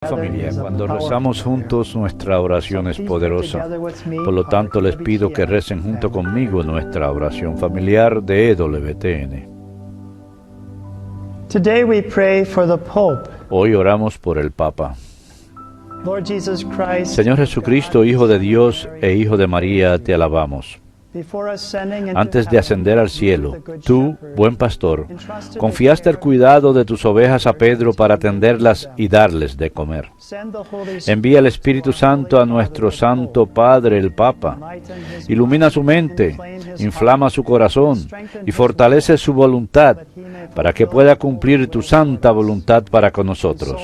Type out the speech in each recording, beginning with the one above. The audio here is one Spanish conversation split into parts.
Familia, cuando rezamos juntos, nuestra oración es poderosa. Por lo tanto, les pido que recen junto conmigo nuestra oración familiar de EWTN. Today we pray for the Pope. Hoy oramos por el Papa. Lord Jesus Christ, Señor Jesucristo, Hijo de Dios e Hijo de María, te alabamos. Antes de ascender al cielo, tú, buen pastor, confiaste el cuidado de tus ovejas a Pedro para atenderlas y darles de comer. Envía el Espíritu Santo a nuestro Santo Padre, el Papa. Ilumina su mente, inflama su corazón y fortalece su voluntad para que pueda cumplir tu santa voluntad para con nosotros.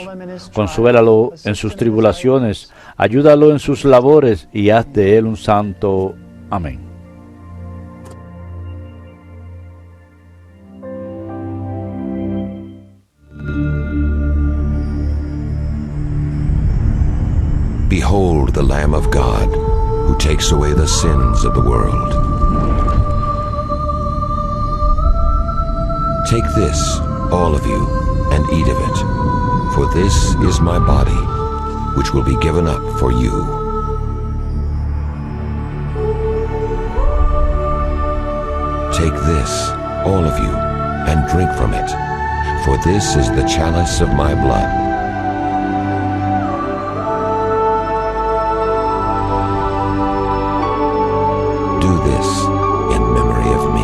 Consuélalo en sus tribulaciones, ayúdalo en sus labores y haz de él un santo. Amén. Behold the Lamb of God, who takes away the sins of the world. Take this, all of you, and eat of it, for this is my body, which will be given up for you. Take this, all of you, and drink from it, for this is the chalice of my blood. Do this in memory of me.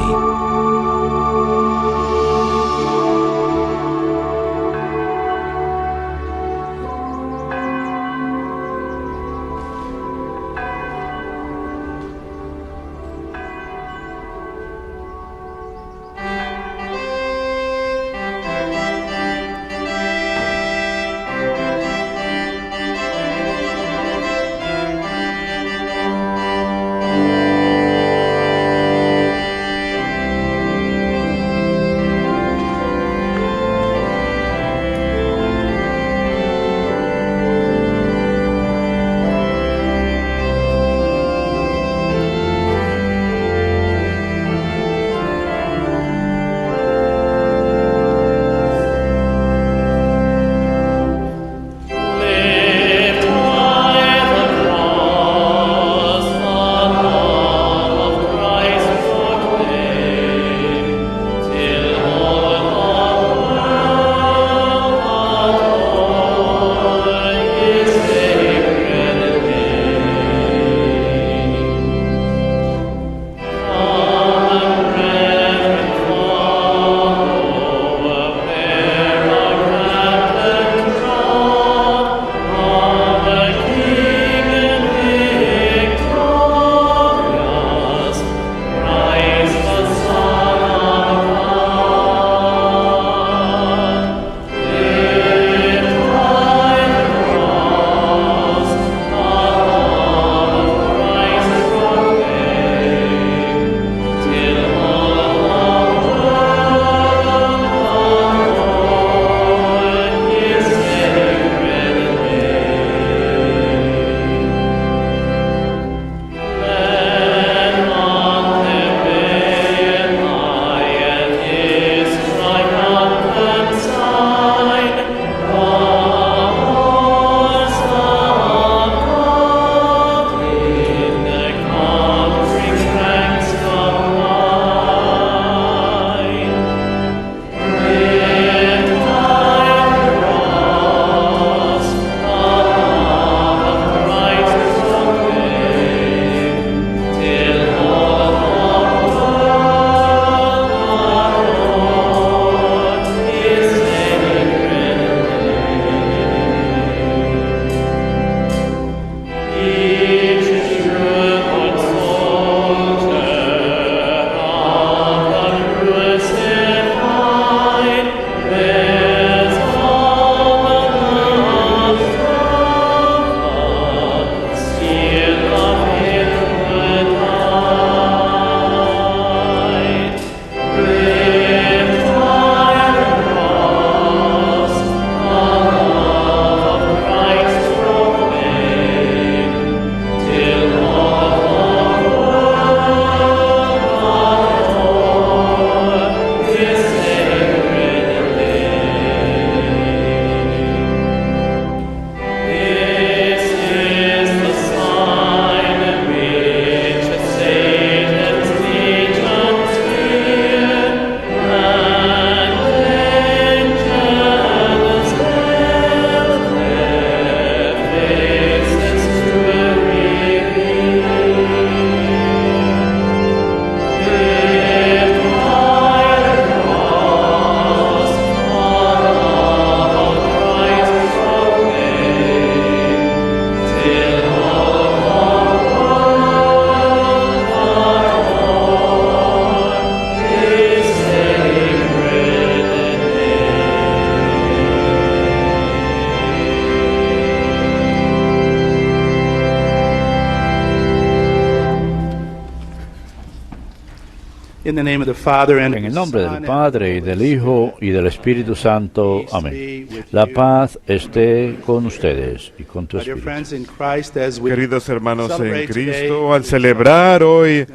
In the name of the Father, and En el of the nombre Son, del and Padre, y del Hijo, y del Espíritu Santo. Amén. La paz esté con ustedes y con tu My dear espíritu. friends in Christ, as we Queridos hermanos en celebrate today Cristo, al the celebrar hoy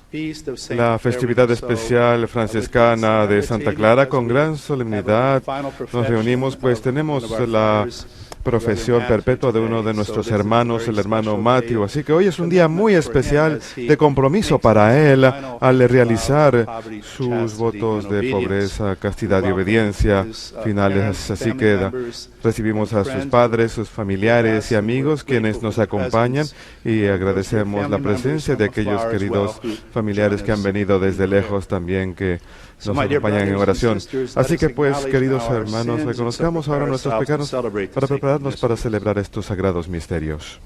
feast of Saint la Clare, festividad we do so especial with franciscana de Santa Clara, con gran as we solemnidad have our final nos profession reunimos, pues of tenemos one of our la fathers, profesión Brother Matthew, perpetua de uno de today. nuestros So this is a hermanos, very el hermano special Matthew. day Así que hoy es un día muy commitment for him especial as he de compromiso makes para his él final al vow realizar of poverty, sus chastity, votos and de obedience. pobreza, castidad y We welcome obediencia his, finales. parents, Así family queda. members, Recibimos a sus friends padres, sus familiares y who are amigos quienes grateful nos for the acompañan, presence y of agradecemos those la family presencia de members from aquellos afar as queridos well who familiares join que han us venido in desde prayer. lejos también, que So, nos my dear acompañan en brothers and oración. sisters, Así let que us pues, acknowledge queridos now our hermanos, sins and so reconozcamos ahora prepare nuestros ourselves to pecados celebrate the para sacred prepararnos para mysteries. celebrar estos sagrados misterios.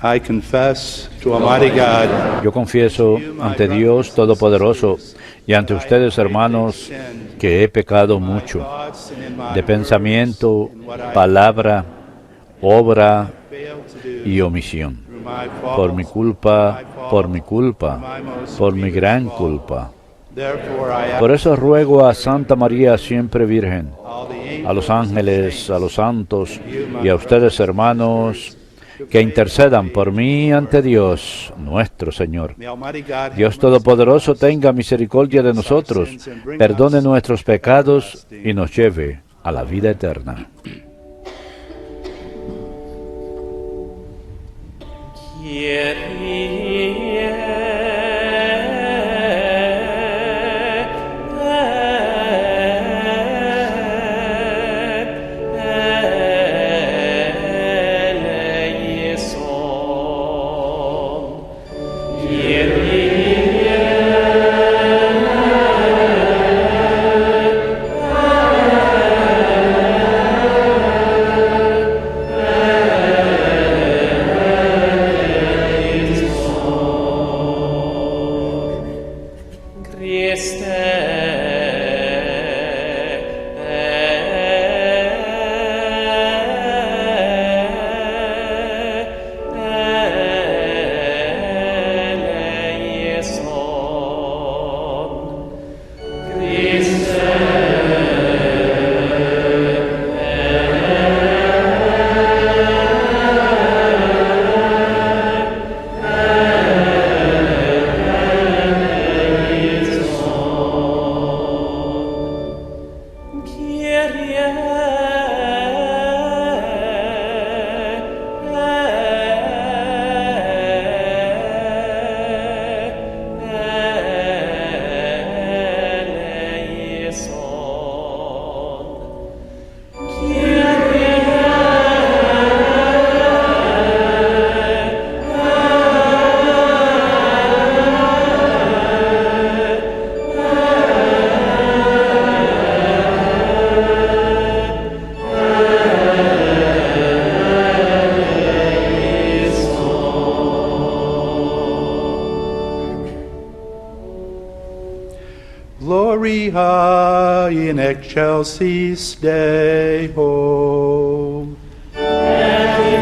I confess to Almighty God Yo confieso ante Dios Todopoderoso y ante ustedes, hermanos, que he pecado mucho de pensamiento, palabra, obra y omisión. Por mi culpa, por mi culpa, por mi gran culpa. Por eso ruego a Santa María siempre Virgen, a los ángeles, a los santos y a ustedes, hermanos, que intercedan por mí ante Dios, nuestro Señor. Dios Todopoderoso tenga misericordia de nosotros, perdone nuestros pecados y nos lleve a la vida eterna. Gloria in excelsis Deo. Gloria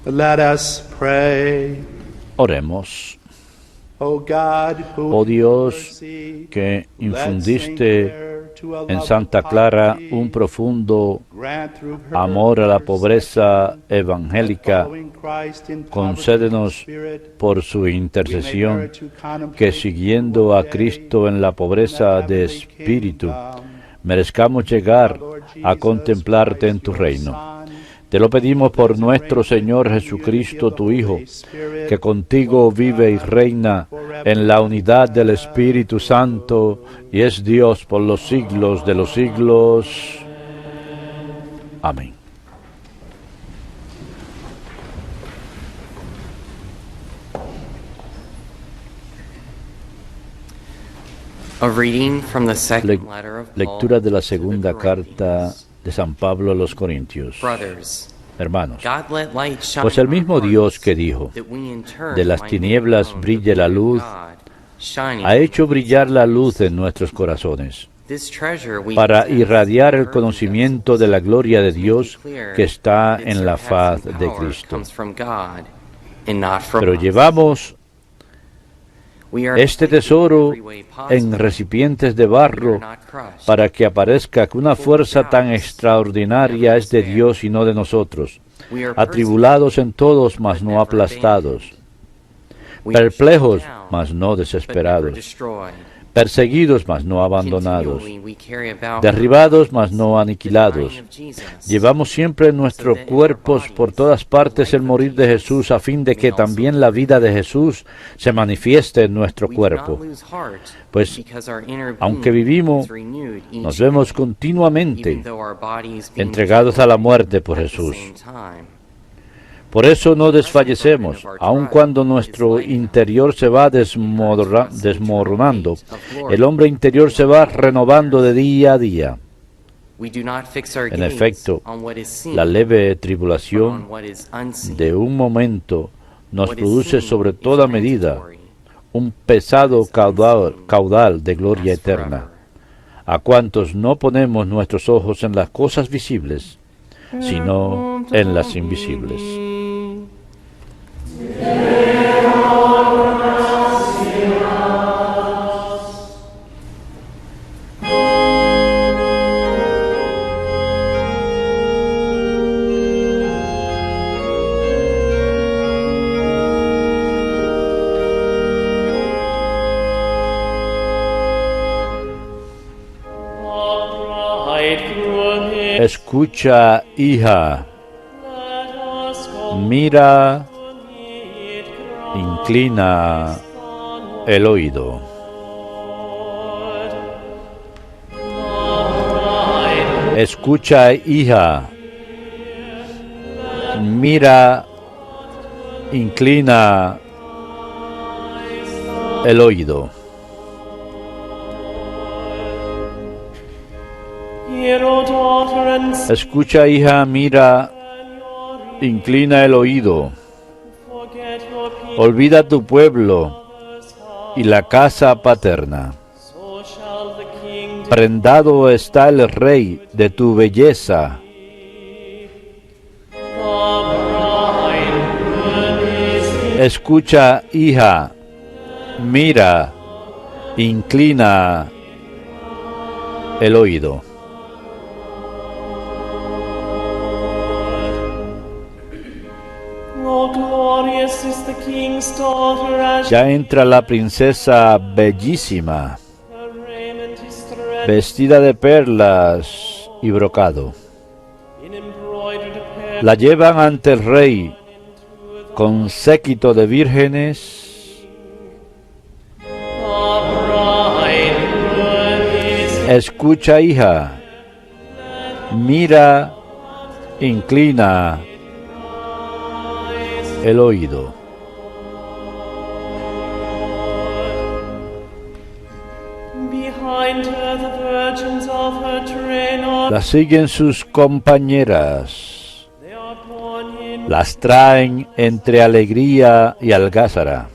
Let us pray. Oremos. O God, who Oh Dios, in mercy que led Saint infundiste Clare to a en love Santa of Clara poverty, un profundo grant through her amor a la pobreza intercession evangélica, that following Christ in poverty concédenos of spirit, por su we may intercesión merit to contemplate que siguiendo a Cristo en la pobreza de espíritu, merezcamos llegar a contemplarte en tu reino. Te lo pedimos por nuestro Señor Jesucristo, tu Hijo, que contigo vive y reina en la unidad del Espíritu Santo y es Dios por los siglos de los siglos. Amén. A reading from the second Le- letter of Paul lectura de la to the segunda carta Corinthians. de San Pablo a los Corintios. Brothers, Hermanos, God let light shine pues el in our mismo Dios hearts, que dijo, that we in turn de las might make tinieblas known the brille la glory of luz, God, shining ha in hecho the brillar la face of luz Christ. en nuestros corazones, This treasure we para possess irradiar in el earthen conocimiento de la gloria de vessels, Dios making clear que está that its en la faz surpassing de power Cristo. comes from God and not from Pero us. llevamos We are este afflicted in tesoro every way possible, en recipientes de but we are barro not crushed. para que aparezca que una fuerza tan extraordinaria es de Dios y no de nosotros, We are atribulados en todos, mas no aplastados, We are perplejos, shaken down, mas no but never desesperados, destroyed. perseguidos, mas no abandonados, Continually we carry about derribados, mas no the aniquilados. dying of Jesus, Llevamos siempre en nuestros cuerpos por todas partes el morir de Jesús, a fin de que también la vida de Jesús se manifieste en nuestro we do not cuerpo. lose heart, Pues, because our inner aunque being vivimos, is renewed each nos vemos day, continuamente even though our bodies being entregados a la muerte por at the Jesús. same time. Por eso no desfallecemos, aun cuando nuestro interior se va desmoronando, el hombre interior se va renovando de día a día. We do not fix our En gaze efecto, on what is seen, la leve but on tribulación what is unseen. de un momento nos What is produce seen sobre is toda medida transitory, un pesado caudal de gloria lasts eterna. forever. A cuantos no ponemos nuestros ojos en las cosas visibles, sino en las invisibles. Escucha, hija, mira, inclina el oído. Escucha, hija, mira, inclina el oído. Escucha, hija, mira, inclina el oído. Olvida tu pueblo y la casa paterna. Prendado está el rey de tu belleza. Escucha, hija, mira, inclina el oído. Ya entra la princesa bellísima, vestida de perlas y brocado. La llevan ante el rey con séquito de vírgenes. Escucha, hija, mira, inclina el oído. La siguen sus compañeras, las traen entre alegría y algázara.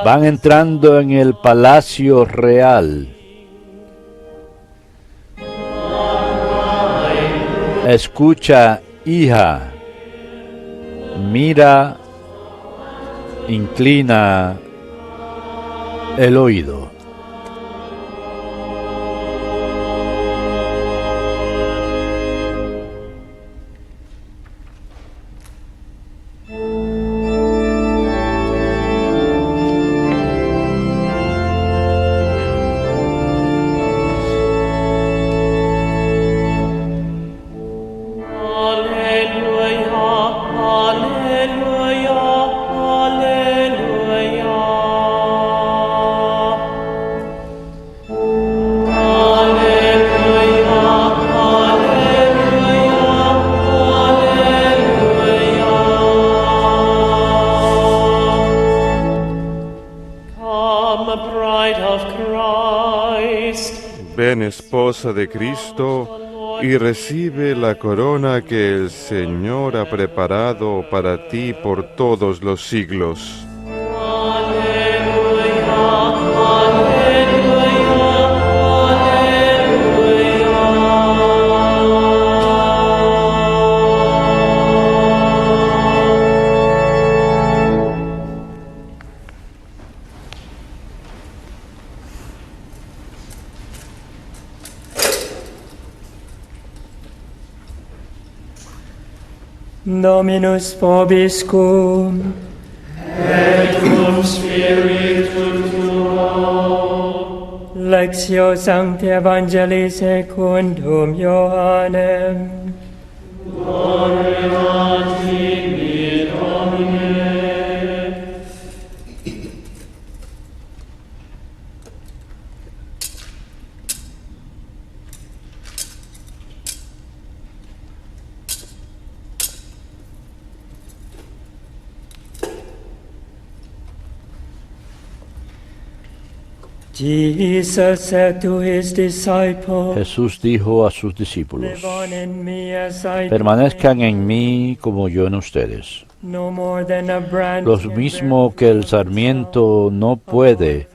Van entrando en el palacio real. Escucha, hija, Mira, inclina el oído. Ven, esposa de Cristo, y recibe la corona que el Señor ha preparado para ti por todos los siglos. Dominus vobiscum. Et cum spiritu tuo. Lectio Sancti Evangelii secundum Ioannem. Gloria a tibi, Domine. Jesus said to his disciples, Jesús dijo a sus discípulos, "Live on in me as I permanezcan do en mí como yo en ustedes. no more than a branch Lo can mismo bear que el fruit sarmiento no puede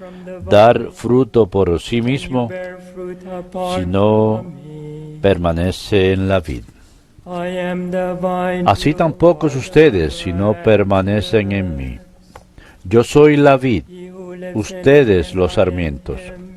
dar fruto por sí mismo bear fruit apart si no from me. permanece en la vid. I am the vine, Así tampoco ustedes si no permanecen en mí. Yo soy la vid, he who lives ustedes in los me, sarmientos. I am him.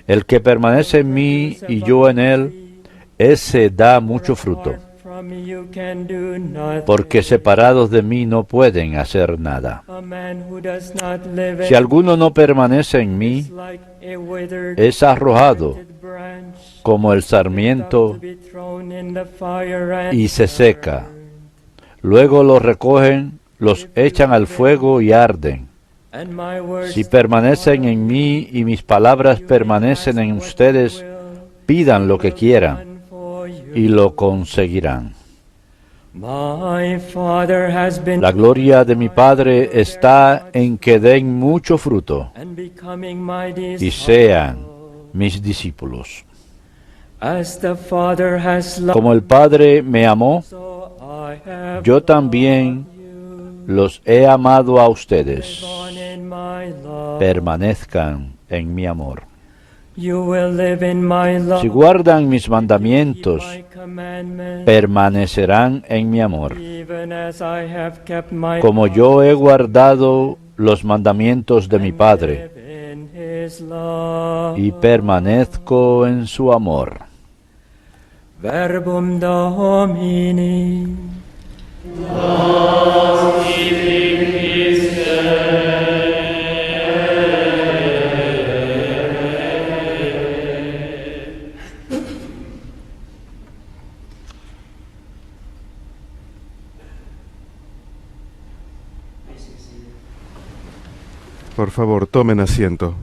El que permanece en mí y yo en él, ese da mucho fruto, Apart from me you can do nothing. porque separados de mí no pueden hacer nada. A man who does not live Si in alguno no permanece en mí, is like a withered es arrojado branch, como el sarmiento to be thrown in the fire and y se seca. Luego los recogen, los echan al fuego y arden. and my words Si permanecen en mí y mis palabras permanecen en ustedes, pidan lo que quieran for you. y lo conseguirán. My Father has been La gloria de mi Padre está en que den mucho fruto and becoming my y disciple. sean mis discípulos. As the Father has loved, Como el Padre me amó, so I have yo también los he amado a ustedes. gone in my love. Permanezcan en mi amor. You will live in my love. Si guardan mis mandamientos, My commandments, permanecerán en mi amor. even as I have kept my Como yo he guardado los mandamientos de mi Padre live in his love. y permanezco en su amor. Verbum Domini. Por favor, tomen asiento.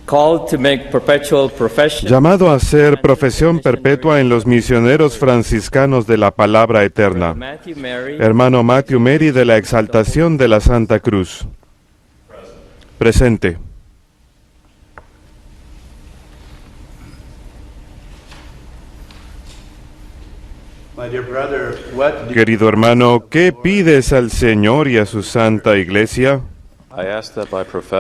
Called to make perpetual profession. Llamado a ser profesión perpetua en los misioneros franciscanos de la palabra eterna. Matthew Mary, Hermano Matthew Mary de la Exaltación de la Santa Cruz. Presente. Querido hermano, ¿qué pides al Señor y a su Santa Iglesia?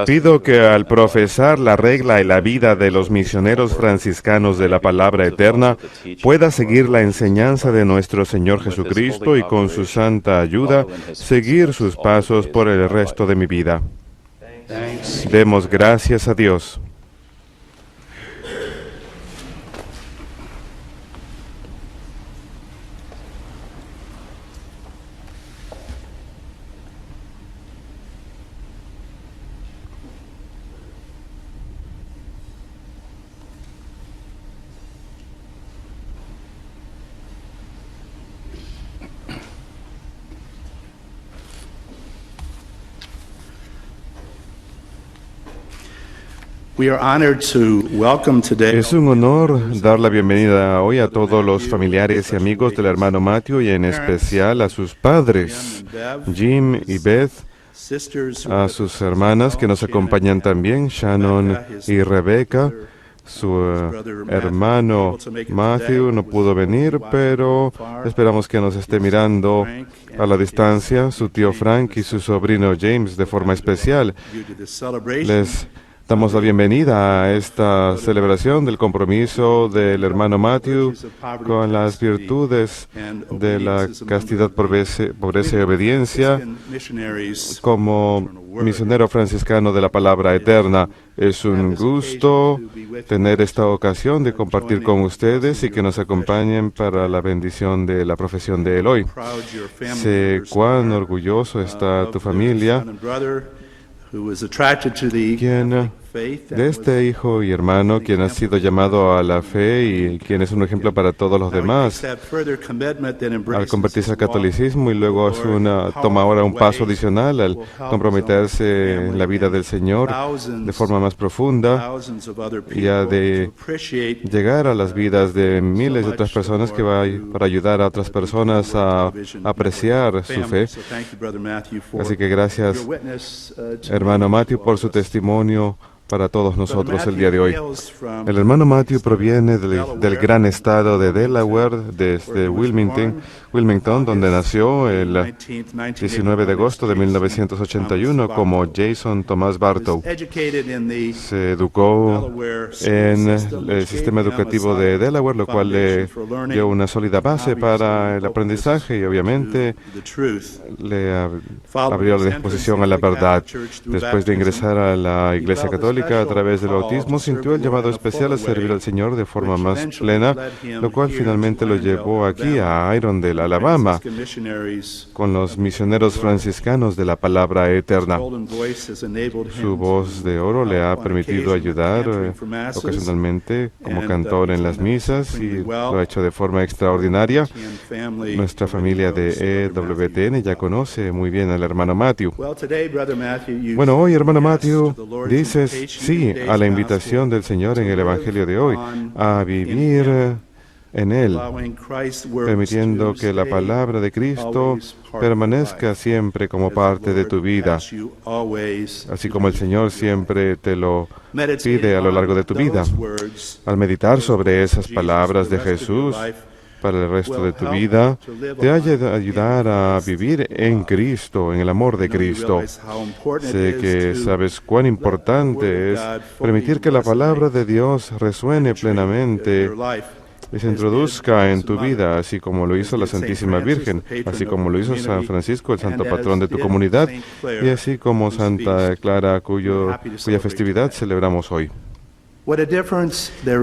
Pido que al profesar la regla y la vida de los misioneros franciscanos de la palabra eterna, pueda seguir la enseñanza de nuestro Señor Jesucristo y con su santa ayuda, seguir sus pasos por el resto de mi vida. Demos gracias a Dios. Es un honor dar la bienvenida hoy a todos los familiares y amigos del hermano Matthew y en especial a sus padres, Jim y Beth, a sus hermanas que nos acompañan también, Shannon y Rebecca. Su hermano Matthew no pudo venir, pero esperamos que nos esté mirando a la distancia, su tío Frank y su sobrino James de forma especial. Les damos la bienvenida a esta celebración del compromiso del hermano Matthew con las virtudes de la castidad, pobreza y obediencia como misionero franciscano de la palabra eterna. Es un gusto tener esta ocasión de compartir con ustedes y que nos acompañen para la bendición de la profesión de él hoy. Sé cuán orgulloso está tu familia, quien de este hijo y hermano, quien ha sido llamado a la fe y quien es un ejemplo para todos los demás, al convertirse al catolicismo y luego toma ahora un paso adicional al comprometerse en la vida del Señor de forma más profunda y ha de llegar a las vidas de miles de otras personas que va para ayudar a otras personas a apreciar su fe. Así que gracias, hermano Matthew, por su testimonio para todos nosotros el día de hoy. El hermano Matthew proviene del gran estado de Delaware, desde Wilmington, donde nació el 19 de agosto de 1981 como Jason Thomas Bartow. Se educó en el sistema educativo de Delaware, lo cual le dio una sólida base para el aprendizaje y obviamente le abrió la disposición a la verdad. Después de ingresar a la Iglesia Católica a través del bautismo, sintió el llamado especial a servir al Señor de forma más plena, lo cual finalmente lo llevó aquí a Irondale, Alabama, con los misioneros franciscanos de la palabra eterna. Su voz de oro le ha permitido ayudar ocasionalmente como cantor en las misas y lo ha hecho de forma extraordinaria. Nuestra familia de EWTN ya conoce muy bien al hermano Matthew. Bueno, hoy, hermano Matthew, dices sí a la invitación del Señor en el Evangelio de hoy, a vivir en Él, permitiendo que la palabra de Cristo permanezca siempre como parte de tu vida, así como el Señor siempre te lo pide a lo largo de tu vida. Al meditar sobre esas palabras de Jesús para el resto de tu vida, te ha de ayudar a vivir en Cristo, en el amor de Cristo. Sé que sabes cuán importante es permitir que la palabra de Dios resuene plenamente y se introduzca en tu vida, así como lo hizo la Santísima Virgen, así como lo hizo San Francisco, el santo patrón de tu comunidad, y así como Santa Clara, cuya festividad celebramos hoy.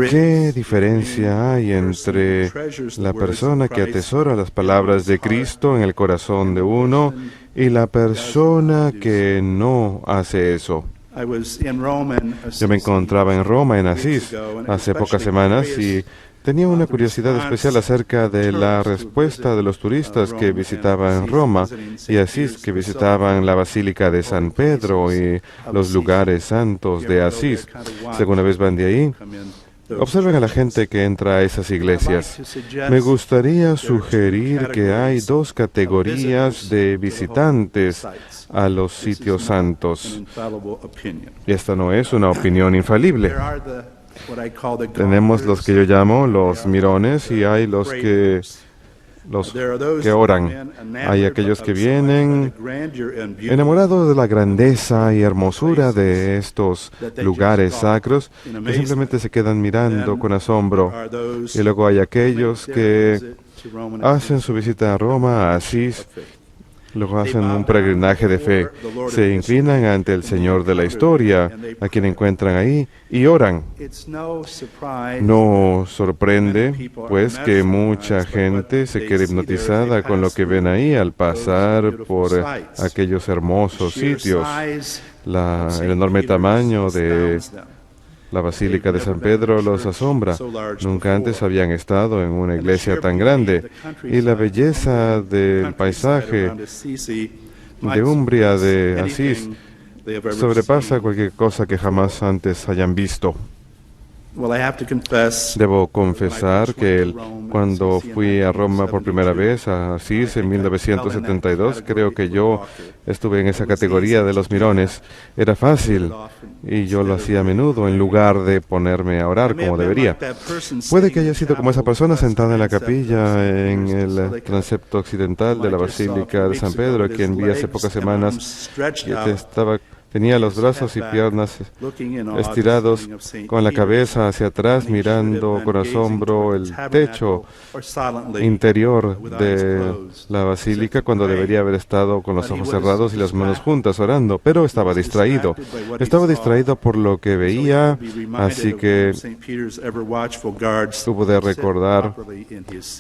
¿Qué diferencia hay entre la persona que atesora las palabras de Cristo en el corazón de uno y la persona que no hace eso? Yo me encontraba en Roma, en Asís, hace pocas semanas y tenía una curiosidad especial acerca de la respuesta de los turistas que visitaban Roma y Asís, que visitaban la Basílica de San Pedro y los lugares santos de Asís. Si alguna vez van de ahí, observen a la gente que entra a esas iglesias. Me gustaría sugerir que hay dos categorías de visitantes a los sitios santos. Y esta no es una opinión infalible. Tenemos los que yo llamo los mirones y hay los que los que oran. Hay aquellos que vienen enamorados de la grandeza y hermosura de estos lugares sacros, que simplemente se quedan mirando con asombro. Y luego hay aquellos que hacen su visita a Roma, a Asís, luego hacen un peregrinaje de fe, se inclinan ante el Señor de la historia, a quien encuentran ahí, y oran. No sorprende, pues, que mucha gente se quede hipnotizada con lo que ven ahí al pasar por aquellos hermosos sitios. El enorme tamaño de la Basílica de San Pedro los asombra. Nunca antes habían estado en una iglesia tan grande. Y la belleza del paisaje de Umbria, de Asís, sobrepasa cualquier cosa que jamás antes hayan visto. Debo confesar que cuando fui a Roma por primera vez, a Asís, en 1972, creo que yo estuve en esa categoría de los mirones. Era fácil y yo lo hacía a menudo en lugar de ponerme a orar como debería. Puede que haya sido como esa persona sentada en la capilla en el transepto occidental de la Basílica de San Pedro, quien vi hace pocas semanas que tenía los brazos y piernas estirados, con la cabeza hacia atrás, mirando con asombro el techo interior de la basílica, cuando debería haber estado con los ojos cerrados y las manos juntas orando, pero estaba distraído. Estaba distraído por lo que veía, así que tuvo de recordar,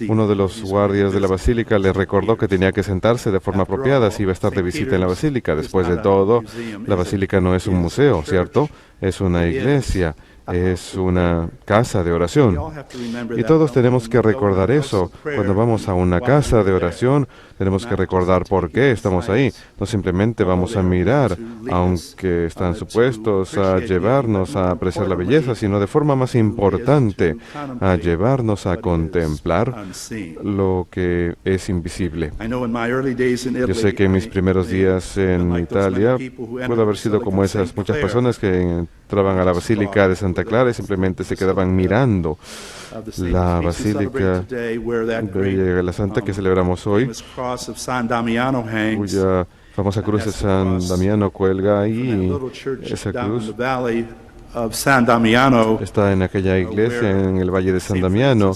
uno de los guardias de la basílica le recordó que tenía que sentarse de forma apropiada si iba a estar de visita en la basílica. Después de todo, la basílica no es un museo, ¿cierto? Es una iglesia, es una casa de oración. Y todos tenemos que recordar eso. Cuando vamos a una casa de oración, tenemos que recordar por qué estamos ahí. No simplemente vamos a mirar, aunque están supuestos a llevarnos a apreciar la belleza, sino de forma más importante, a llevarnos a contemplar lo que es invisible. Yo sé que en mis primeros días en Italia pudo haber sido como esas muchas personas que entraban a la Basílica de Santa Clara y simplemente se quedaban mirando la Basílica de la Santa que celebramos hoy, cuya famosa cruz de San Damiano cuelga ahí. Esa cruz está en aquella iglesia en el Valle de San Damiano,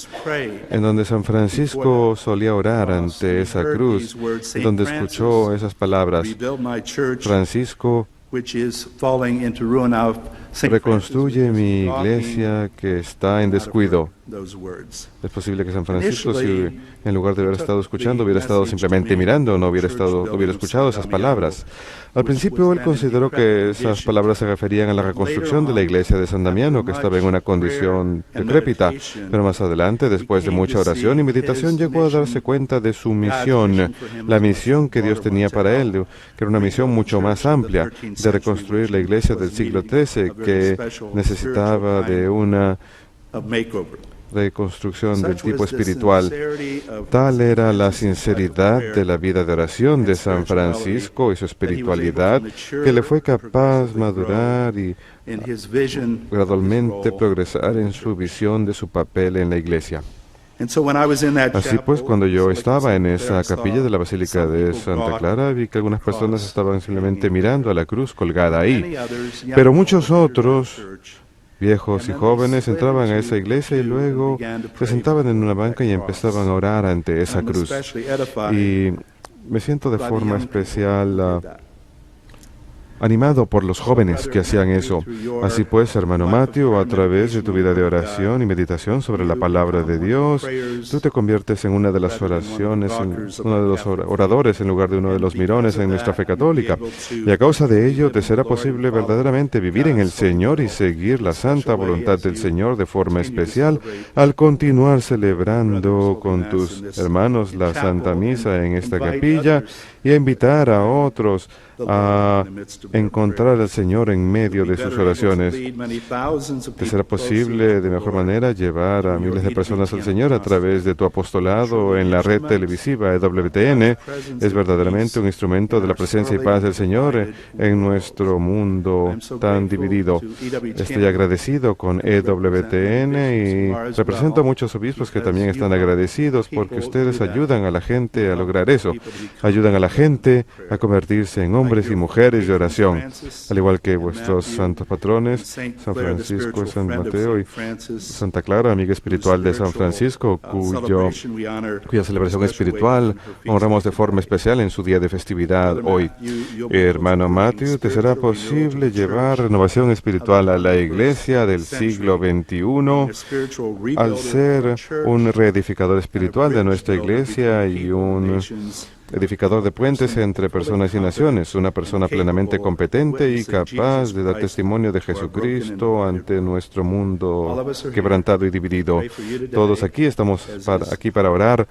en donde San Francisco solía orar ante esa cruz, donde escuchó esas palabras: Francisco, reconstruye mi iglesia que está en descuido. Es posible que San Francisco, si en lugar de haber estado escuchando, hubiera estado simplemente mirando, no hubiera escuchado esas palabras. Al principio él consideró que esas palabras se referían a la reconstrucción de la iglesia de San Damiano, que estaba en una condición decrépita. Pero más adelante, después de mucha oración y meditación, llegó a darse cuenta de su misión, la misión que Dios tenía para él, que era una misión mucho más amplia, de reconstruir la iglesia del siglo XIII, que necesitaba de una reconstrucción del tipo espiritual. Tal era la sinceridad de la vida de oración de San Francisco y su espiritualidad, que le fue capaz madurar y gradualmente progresar en su visión de su papel en la iglesia. Así pues, cuando yo estaba en esa capilla de la Basílica de Santa Clara, vi que algunas personas estaban simplemente mirando a la cruz colgada ahí, pero muchos otros, viejos y jóvenes, entraban a esa iglesia y luego se sentaban en una banca y empezaban a orar ante esa cruz. Y me siento de forma especial animado por los jóvenes que hacían eso. Así pues, hermano Matthew, a través de tu vida de oración y meditación sobre la palabra de Dios, tú te conviertes en una de las oraciones, en uno de los oradores en lugar de uno de los mirones en nuestra fe católica. Y a causa de ello te será posible verdaderamente vivir en el Señor y seguir la santa voluntad del Señor de forma especial al continuar celebrando con tus hermanos la Santa Misa en esta capilla y a invitar a otros a encontrar al Señor en medio de sus oraciones. Te será posible de mejor manera llevar a miles de personas al Señor a través de tu apostolado en la red televisiva EWTN. Es verdaderamente un instrumento de la presencia y paz del Señor en nuestro mundo tan dividido. Estoy agradecido con EWTN y represento a muchos obispos que también están agradecidos porque ustedes ayudan a la gente a lograr eso. Ayudan a la gente a convertirse en hombres y mujeres de oración, al igual que vuestros santos patrones, San Francisco, San Mateo y Santa Clara, amiga espiritual de San Francisco, cuya celebración espiritual honramos de forma especial en su día de festividad hoy. Hermano Matthew, te será posible llevar renovación espiritual a la Iglesia del siglo XXI al ser un reedificador espiritual de nuestra Iglesia y un edificador de puentes entre personas y naciones, una persona plenamente competente y capaz de dar testimonio de Jesucristo ante nuestro mundo quebrantado y dividido. Todos aquí estamos aquí para orar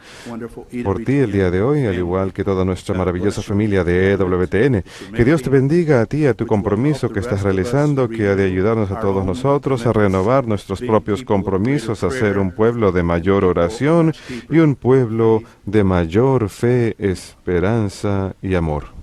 por ti el día de hoy, al igual que toda nuestra maravillosa familia de EWTN. Que Dios te bendiga a ti, a tu compromiso que estás realizando, que ha de ayudarnos a todos nosotros a renovar nuestros propios compromisos, a ser un pueblo de mayor oración y un pueblo de mayor fe, esperanza y amor.